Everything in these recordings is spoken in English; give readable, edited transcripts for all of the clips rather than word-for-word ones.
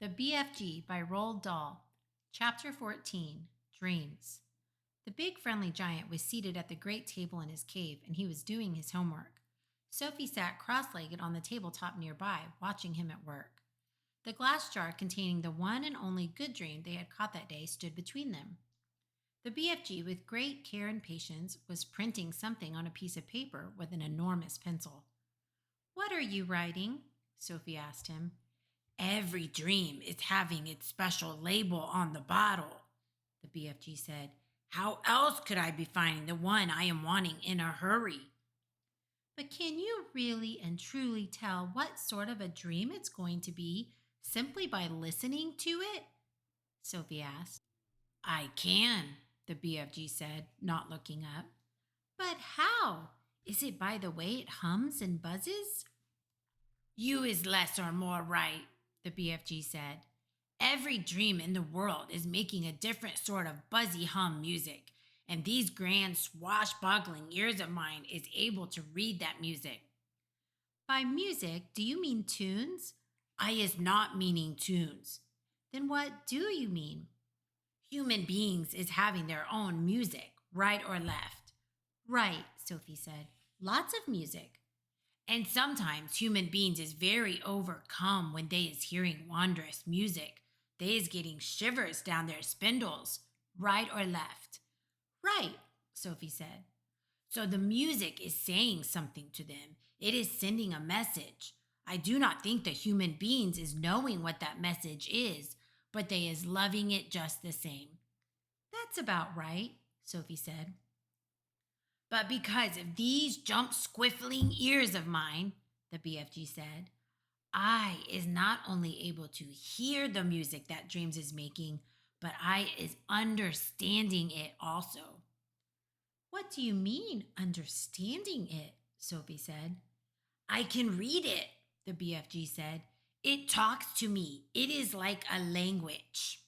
The BFG by Roald Dahl. Chapter 14, Dreams. The big friendly giant was seated at the great table in his cave, and he was doing his homework. Sophie sat cross-legged on the tabletop nearby, watching him at work. The glass jar containing the one and only good dream they had caught that day stood between them. The BFG, with great care and patience, was printing something on a piece of paper with an enormous pencil. "What are you writing?" Sophie asked him. "Every dream is having its special label on the bottle," the BFG said. "How else could I be finding the one I am wanting in a hurry?" "But can you really and truly tell what sort of a dream it's going to be simply by listening to it?" Sophie asked. "I can," the BFG said, not looking up. "But how? Is it by the way it hums and buzzes?" "You is less or more right," the BFG said. "Every dream in the world is making a different sort of buzzy hum music, and these grand swashbuckling ears of mine is able to read that music." "By music, do you mean tunes?" "I is not meaning tunes." "Then what do you mean?" "Human beings is having their own music, right or left." "Right," Sophie said. "Lots of music." "And sometimes human beings is very overcome when they is hearing wondrous music. They is getting shivers down their spindles, right or left." "Right," Sophie said. "So the music is saying something to them. It is sending a message. I do not think the human beings is knowing what that message is, but they is loving it just the same." "That's about right," Sophie said. "But because of these jump squiffling ears of mine," the BFG said, "I is not only able to hear the music that dreams is making, but I is understanding it also." "What do you mean, understanding it?" Sophie said. "I can read it," the BFG said. "It talks to me. It is like a language."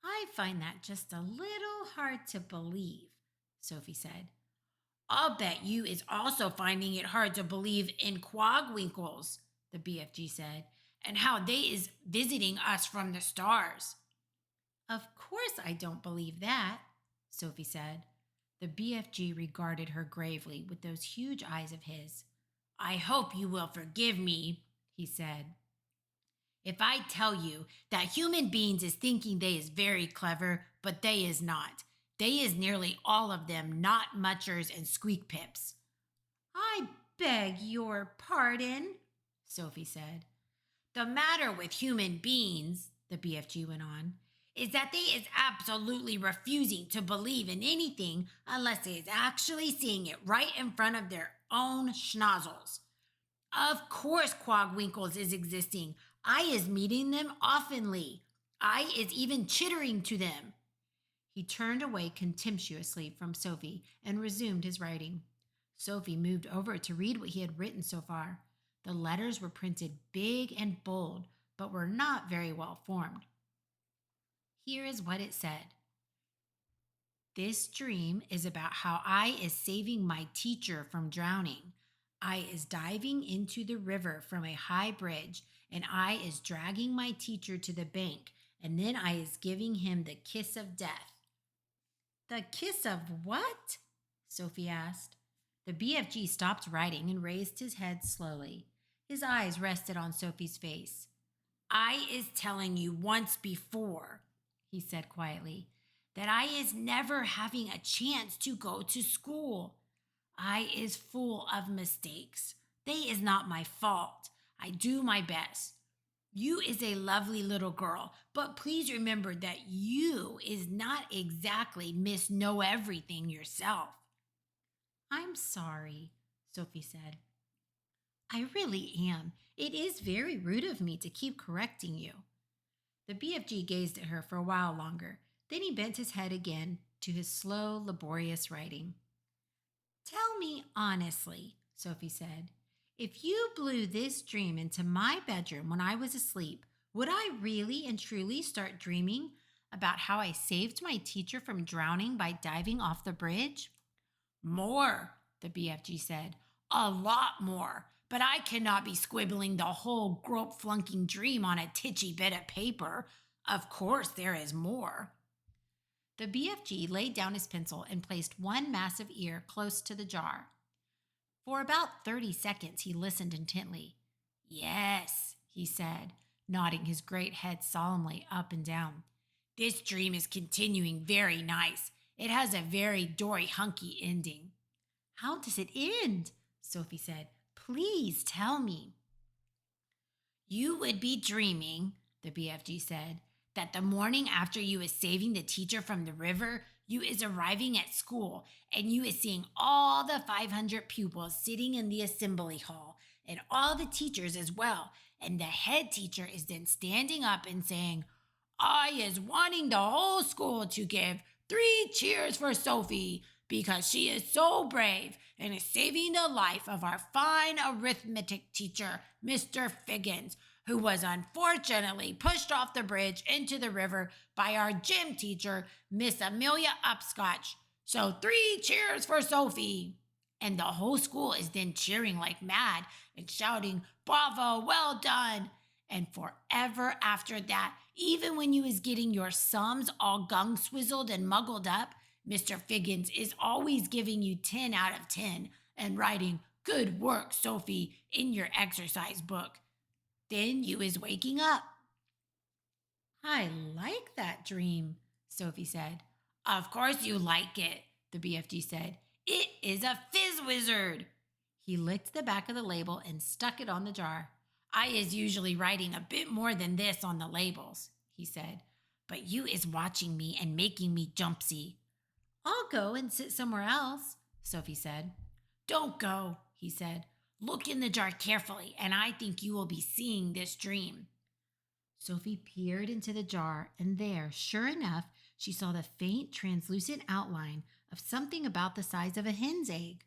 "I find that just a little hard to believe," Sophie said. "I'll bet you is also finding it hard to believe in quagwinkles," the BFG said, "and how they is visiting us from the stars." "Of course I don't believe that," Sophie said. The BFG regarded her gravely with those huge eyes of his. "I hope you will forgive me," he said, "if I tell you that human beings is thinking they is very clever, but they is not. They is nearly all of them not muchers and squeak pips." "I beg your pardon," Sophie said. "The matter with human beings," the BFG went on, "is that they is absolutely refusing to believe in anything unless they is actually seeing it right in front of their own schnozzles. Of course quagwinkles is existing. I is meeting them oftenly. I is even chittering to them." He turned away contemptuously from Sophie and resumed his writing. Sophie moved over to read what he had written so far. The letters were printed big and bold, but were not very well formed. Here is what it said. "This dream is about how I is saving my teacher from drowning. I is diving into the river from a high bridge, and I is dragging my teacher to the bank, and then I is giving him the kiss of death." "The kiss of what?" Sophie asked. The BFG stopped writing and raised his head slowly. His eyes rested on Sophie's face. "I is telling you once before," he said quietly, "that I is never having a chance to go to school. I is full of mistakes. They is not my fault. I do my best. You is a lovely little girl, but please remember that you is not exactly Miss Know-Everything yourself." "I'm sorry," Sophie said. "I really am. It is very rude of me to keep correcting you." The BFG gazed at her for a while longer. Then he bent his head again to his slow, laborious writing. "Tell me honestly," Sophie said, "if you blew this dream into my bedroom when I was asleep, would I really and truly start dreaming about how I saved my teacher from drowning by diving off the bridge?" "More," the BFG said. "A lot more. but I cannot be squibbling the whole grope-flunking dream on a titchy bit of paper. Of course there is more." The BFG laid down his pencil and placed one massive ear close to the jar. For about 30 seconds, he listened intently. "Yes," he said, nodding his great head solemnly up and down. "This dream is continuing very nice. It has a very dory-hunky ending." "How does it end?" Sophie said. "Please tell me." "You would be dreaming," the BFG said, "that the morning after you is saving the teacher from the river, you is arriving at school and you is seeing all the 500 pupils sitting in the assembly hall and all the teachers as well. And the head teacher is then standing up and saying, 'I is wanting the whole school to give 3 cheers for Sophie because she is so brave and is saving the life of our fine arithmetic teacher, Mr. Figgins, who was unfortunately pushed off the bridge into the river by our gym teacher, Miss Amelia Upscotch. So 3 cheers for Sophie.' And the whole school is then cheering like mad and shouting, 'Bravo, well done.' And forever after that, even when you is getting your sums all gung swizzled and muggled up, Mr. Figgins is always giving you 10 out of 10 and writing 'Good work, Sophie' in your exercise book. Then you is waking up." "I like that dream," Sophie said. "Of course you like it," the BFG said. "It is a fizz wizard." He licked the back of the label and stuck it on the jar. "I is usually writing a bit more than this on the labels," he said. "But you is watching me and making me jumpsy." "I'll go and sit somewhere else," Sophie said. "Don't go," he said. "Look in the jar carefully, and I think you will be seeing this dream." Sophie peered into the jar, and there, sure enough, she saw the faint, translucent outline of something about the size of a hen's egg.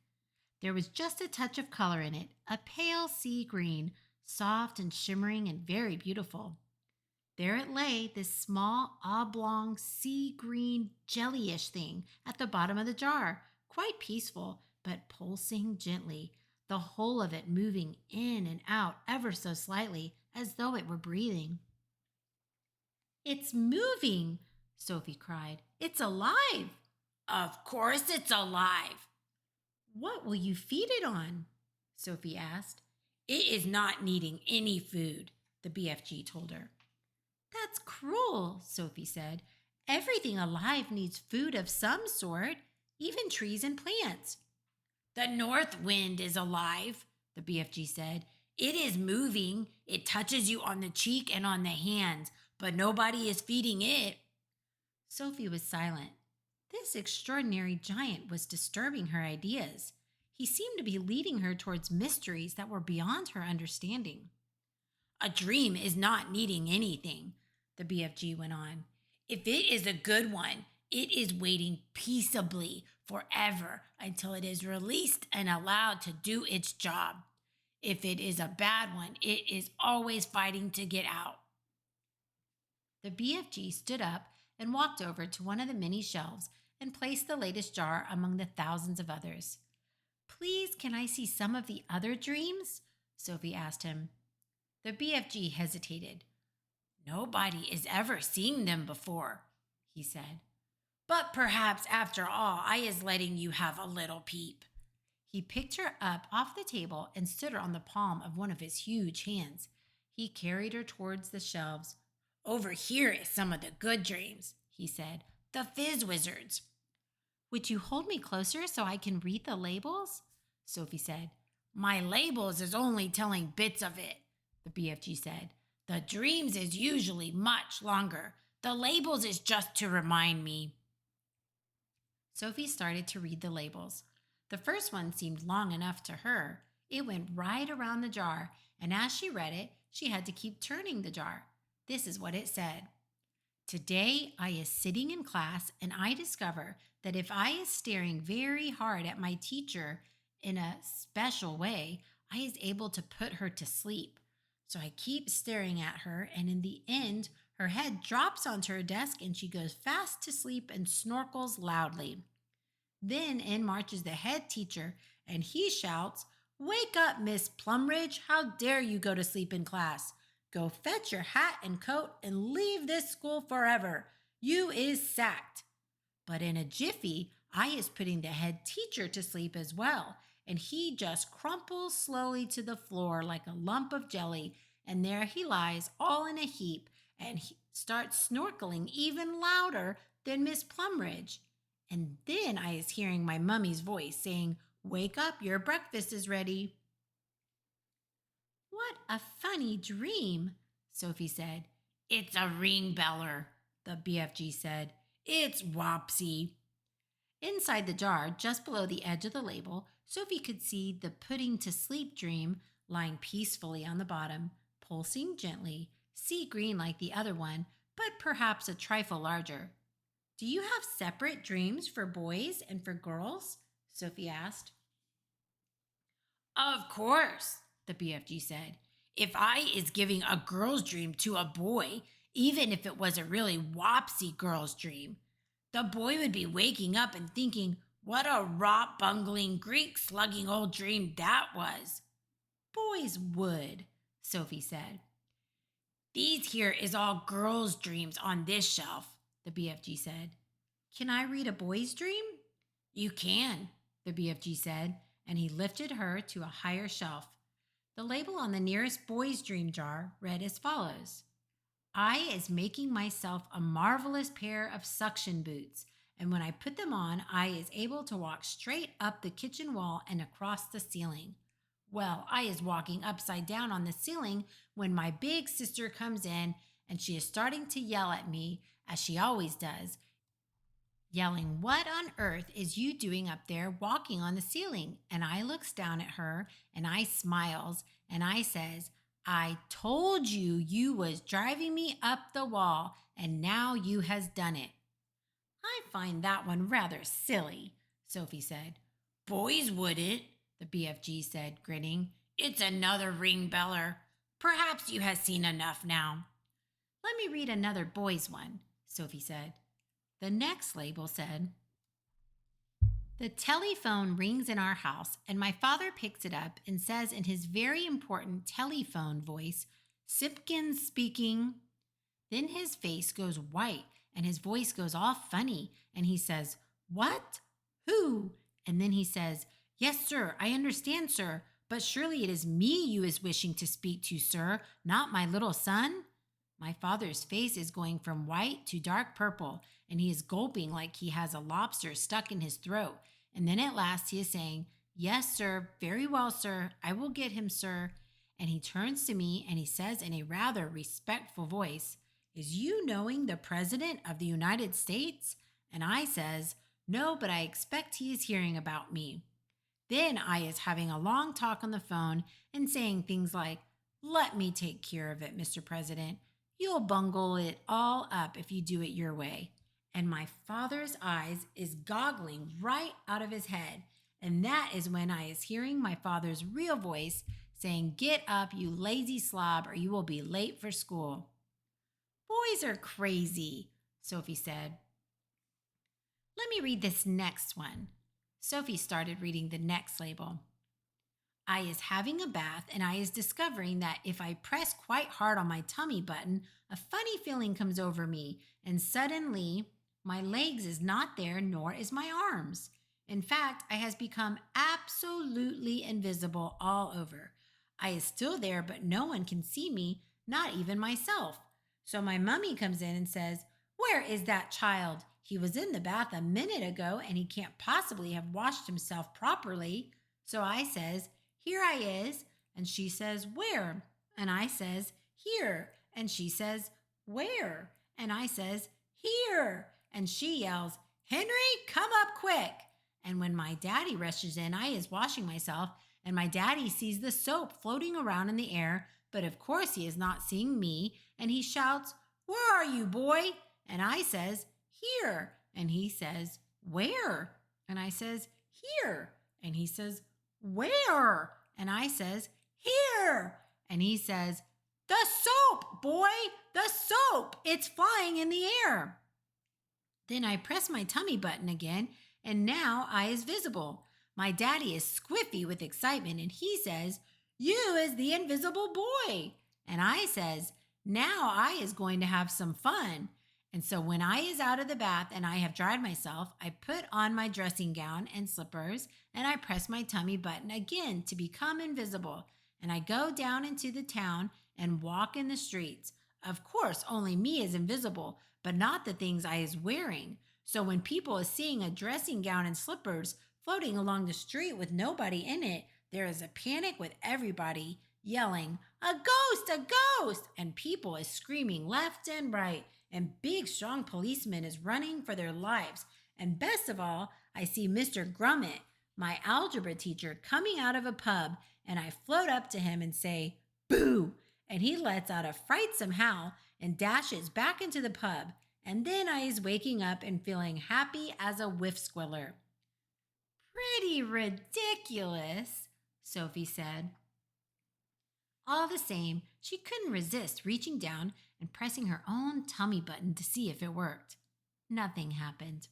There was just a touch of color in it, a pale sea green, soft and shimmering and very beautiful. There it lay, this small, oblong, sea green, jellyish thing at the bottom of the jar, quite peaceful, but pulsing gently, the whole of it moving in and out ever so slightly, as though it were breathing. "It's moving," Sophie cried. "It's alive." "Of course it's alive." "What will you feed it on?" Sophie asked. "It is not needing any food," the BFG told her. "That's cruel," Sophie said. "Everything alive needs food of some sort, even trees and plants." "The north wind is alive," the BFG said. "It is moving. It touches you on the cheek and on the hands, but nobody is feeding it." Sophie was silent. This extraordinary giant was disturbing her ideas. He seemed to be leading her towards mysteries that were beyond her understanding. "A dream is not needing anything," the BFG went on. "If it is a good one, it is waiting peaceably forever until it is released and allowed to do its job. If it is a bad one, it is always fighting to get out." The BFG stood up and walked over to one of the many shelves and placed the latest jar among the thousands of others. "Please, can I see some of the other dreams?" Sophie asked him. The BFG hesitated. "Nobody is ever seen them before," he said. "But perhaps after all, I is letting you have a little peep." He picked her up off the table and stood her on the palm of one of his huge hands. He carried her towards the shelves. "Over here is some of the good dreams," he said. "The fizz wizards." "Would you hold me closer so I can read the labels?" Sophie said. "My labels is only telling bits of it," the BFG said. "The dreams is usually much longer. The labels is just to remind me." Sophie started to read the labels. The first one seemed long enough to her. It went right around the jar, and as she read it, she had to keep turning the jar. This is what it said. "Today I is sitting in class and I discover that if I is staring very hard at my teacher in a special way, I is able to put her to sleep. So I keep staring at her, and in the end, her head drops onto her desk and she goes fast to sleep and snorkles loudly. Then in marches the head teacher and he shouts, Wake up, Miss Plumridge. How dare you go to sleep in class? Go fetch your hat and coat and leave this school forever. You is sacked. But in a jiffy, I is putting the head teacher to sleep as well, and he just crumples slowly to the floor like a lump of jelly, and there he lies all in a heap, and he starts snorkeling even louder than Miss Plumridge. And then I is hearing my mummy's voice saying, "Wake up, your breakfast is ready." "What a funny dream," Sophie said. "It's a ring beller," the BFG said. "It's Wopsy." Inside the jar, just below the edge of the label, Sophie could see the putting to sleep dream lying peacefully on the bottom, pulsing gently, sea green like the other one, but perhaps a trifle larger. "Do you have separate dreams for boys and for girls?" Sophie asked. "Of course," the BFG said. "If I is giving a girl's dream to a boy, even if it was a really wopsy girl's dream, the boy would be waking up and thinking, what a rot bungling Greek slugging old dream that was." "Boys would," Sophie said. "These here is all girls' dreams on this shelf," the BFG said. "Can I read a boy's dream?" "You can," the BFG said, and he lifted her to a higher shelf. The label on the nearest boy's dream jar read as follows: "I is making myself a marvelous pair of suction boots, and when I put them on, I is able to walk straight up the kitchen wall and across the ceiling. Well, I is walking upside down on the ceiling when my big sister comes in, and she is starting to yell at me, as she always does, yelling, 'What on earth is you doing up there walking on the ceiling?' And I looks down at her, and I smiles, and I says, 'I told you you was driving me up the wall, and now you has done it.'" "I find that one rather silly," Sophie said. "Boys wouldn't," the BFG said, grinning. "It's another ring beller. Perhaps you has seen enough now." "Let me read another boy's one," Sophie said. The next label said, "The telephone rings in our house, and my father picks it up and says in his very important telephone voice, 'Simpkins speaking.' Then his face goes white and his voice goes all funny, and he says, 'What? Who?' And then he says, 'Yes, sir, I understand, sir, but surely it is me you is wishing to speak to, sir, not my little son?' My father's face is going from white to dark purple, and he is gulping like he has a lobster stuck in his throat. And then at last he is saying, 'Yes, sir, very well, sir, I will get him, sir.' And he turns to me and he says in a rather respectful voice, 'Is you knowing the President of the United States?' And I says, 'No, but I expect he is hearing about me.' Then I is having a long talk on the phone and saying things like, 'Let me take care of it, Mr. President. You'll bungle it all up if you do it your way.' And my father's eyes is goggling right out of his head. And that is when I is hearing my father's real voice saying, 'Get up, you lazy slob, or you will be late for school.'" "Boys are crazy," Sophie said. "Let me read this next one." Sophie started reading the next label. "I is having a bath, and I is discovering that if I press quite hard on my tummy button, a funny feeling comes over me, and suddenly my legs is not there, nor is my arms. In fact, I has become absolutely invisible all over. I is still there, but no one can see me, not even myself. So my mummy comes in and says, 'Where is that child? He was in the bath a minute ago, and he can't possibly have washed himself properly.' So I says, 'Here I is.' And she says, 'Where?' And I says, 'Here.' And she says, 'Where?' And I says, 'Here.' And she yells, 'Henry, come up quick.' And when my daddy rushes in, I is washing myself, and my daddy sees the soap floating around in the air, but of course he is not seeing me, and he shouts, 'Where are you, boy?' And I says, 'Here.' And he says, 'Where?' And I says, 'Here.' And he says, 'Where?' And I says, 'Here.' And he says, 'The soap, boy, the soap, it's flying in the air.' Then I press my tummy button again, and now I is visible. My daddy is squiffy with excitement and he says, "You is the invisible boy." And I says, "Now I is going to have some fun." And so when I is out of the bath and I have dried myself, I put on my dressing gown and slippers and I press my tummy button again to become invisible. And I go down into the town and walk in the streets. Of course, only me is invisible, but not the things I is wearing. So when people is seeing a dressing gown and slippers floating along the street with nobody in it, there is a panic with everybody yelling, "A ghost, a ghost!" And people is screaming left and right. And big, strong policeman is running for their lives. And best of all, I see Mr. Grummet, my algebra teacher, coming out of a pub, and I float up to him and say, "Boo!" And he lets out a frightsome howl and dashes back into the pub. And then I is waking up and feeling happy as a whiff squiller. "Pretty ridiculous," Sophie said. All the same, she couldn't resist reaching down and pressing her own tummy button to see if it worked. Nothing happened.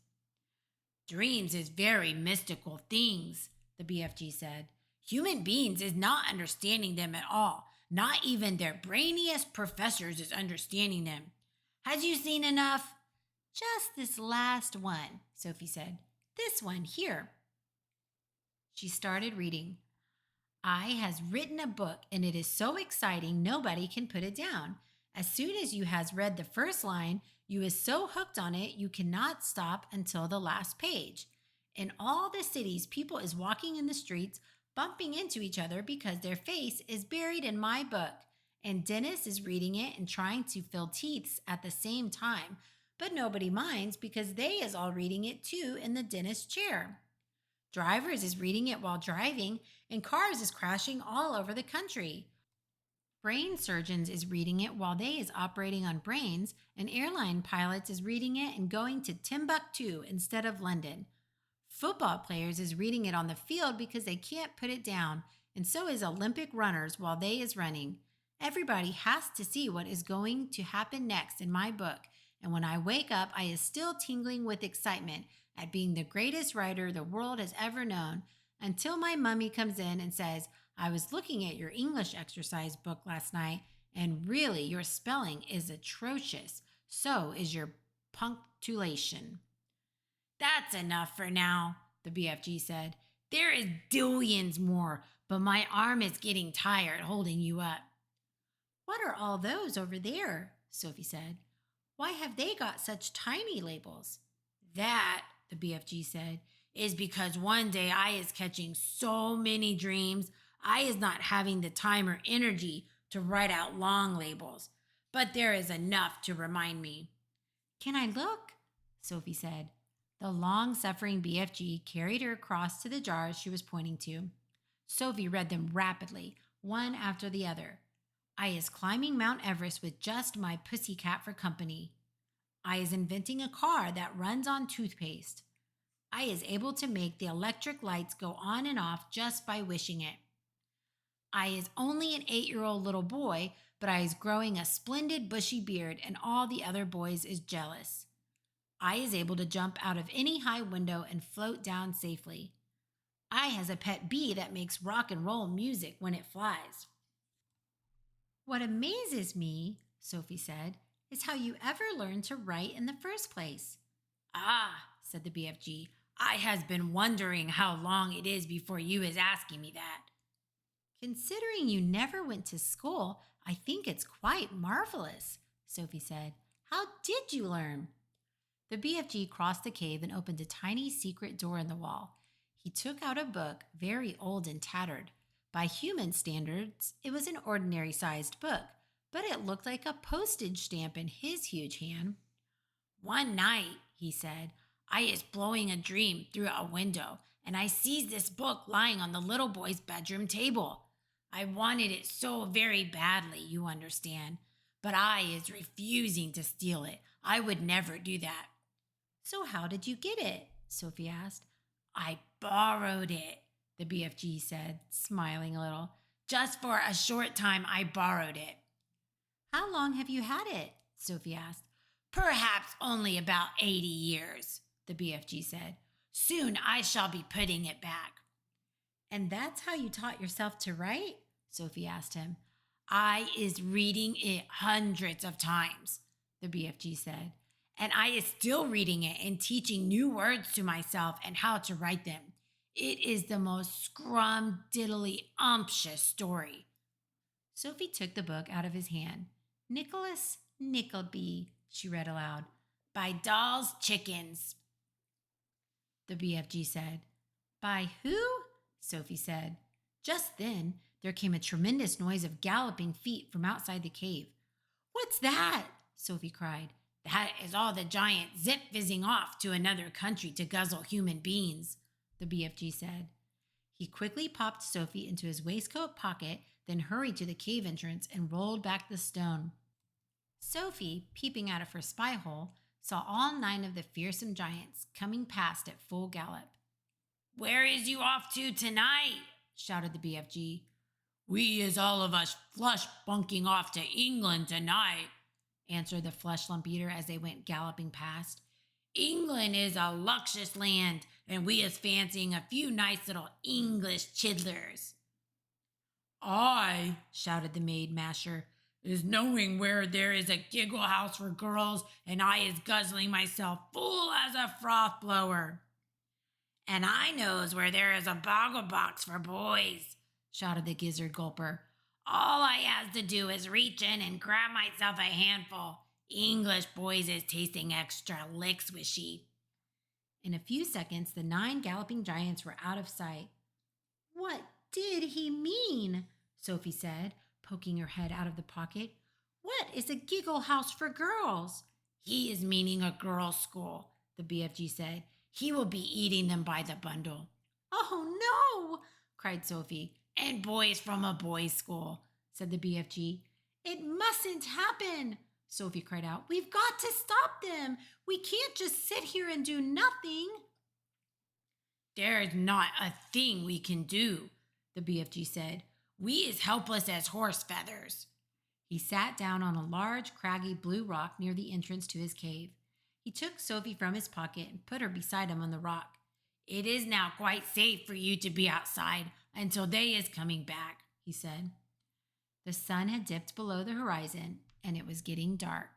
"Dreams is very mystical things," the BFG said. "Human beings is not understanding them at all. Not even their brainiest professors is understanding them. Has you seen enough?" "Just this last one," Sophie said. "This one here." She started reading. "I has written a book and it is so exciting nobody can put it down. As soon as you has read the first line, you is so hooked on it you cannot stop until the last page. In all the cities, people is walking in the streets, bumping into each other because their face is buried in my book. And Dennis is reading it and trying to fill teeths at the same time, but nobody minds because they is all reading it too in the dentist chair. Drivers is reading it while driving, and cars is crashing all over the country. Brain surgeons is reading it while they is operating on brains, and airline pilots is reading it and going to Timbuktu instead of London. Football players is reading it on the field because they can't put it down, and so is Olympic runners while they is running. Everybody has to see what is going to happen next in my book, and when I wake up, I is still tingling with excitement at being the greatest writer the world has ever known, until my mummy comes in and says, "I was looking at your English exercise book last night, and really your spelling is atrocious. So is your punctuation." "That's enough for now," the BFG said. "There is billions more, but my arm is getting tired holding you up." "What are all those over there?" Sophie said. "Why have they got such tiny labels?" "That," the BFG said, "is because one day I is catching so many dreams, I is not having the time or energy to write out long labels. But there is enough to remind me." "Can I look?" Sophie said. The long-suffering BFG carried her across to the jars she was pointing to. Sophie read them rapidly, one after the other. "I is climbing Mount Everest with just my pussycat for company. I is inventing a car that runs on toothpaste. I is able to make the electric lights go on and off just by wishing it. I is only an 8-year-old little boy, but I is growing a splendid bushy beard and all the other boys is jealous. I is able to jump out of any high window and float down safely. I has a pet bee that makes rock and roll music when it flies." "What amazes me," Sophie said, "is how you ever learned to write in the first place." "Ah," said the BFG, "I has been wondering how long it is before you is asking me that." "Considering you never went to school, I think it's quite marvelous," Sophie said. "How did you learn?" The BFG crossed the cave and opened a tiny secret door in the wall. He took out a book, very old and tattered. By human standards, it was an ordinary-sized book, but it looked like a postage stamp in his huge hand. "One night," he said, "I is blowing a dream through a window, and I sees this book lying on the little boy's bedroom table. I wanted it so very badly, you understand, but I is refusing to steal it. I would never do that." "So how did you get it?" Sophie asked. "I borrowed it," the BFG said, smiling a little. "Just for a short time I borrowed it." "How long have you had it?" Sophie asked. "Perhaps only about 80 years, the BFG said. "Soon I shall be putting it back." And that's how you taught yourself to write? Sophie asked him. I is reading it hundreds of times, the BFG said. And I is still reading it and teaching new words to myself and how to write them. It is the most scrum-diddly umptious story. Sophie took the book out of his hand. Nicholas Nickleby, she read aloud, by Dahl's Chickens. The BFG said. By who? Sophie said. Just then, there came a tremendous noise of galloping feet from outside the cave. What's that? Sophie cried. That is all the giants zip-fizzing off to another country to guzzle human beings, the BFG said. He quickly popped Sophie into his waistcoat pocket, then hurried to the cave entrance and rolled back the stone. Sophie, peeping out of her spy hole, saw all 9 of the fearsome giants coming past at full gallop. Where is you off to tonight? Shouted the BFG. We is all of us flush bunking off to England tonight, answered the flesh lump eater as they went galloping past. England is a luscious land, and we is fancying a few nice little English chidlers. I, shouted the maid masher, is knowing where there is a giggle house for girls, and I is guzzling myself full as a froth blower. And I knows where there is a boggle box for boys, shouted the gizzard gulper. All I has to do is reach in and grab myself a handful. English boys is tasting extra lick swishy. In a few seconds, the 9 galloping giants were out of sight. What did he mean? Sophie said, poking her head out of the pocket. What is a giggle house for girls? He is meaning a girls' school, the BFG said. He will be eating them by the bundle. Oh, no, cried Sophie. And boys from a boys' school, said the BFG. It mustn't happen, Sophie cried out. We've got to stop them. We can't just sit here and do nothing. There's not a thing we can do, the BFG said. We is helpless as horse feathers. He sat down on a large, craggy blue rock near the entrance to his cave. He took Sophie from his pocket and put her beside him on the rock. It is now quite safe for you to be outside until day is coming back, he said. The sun had dipped below the horizon, and it was getting dark.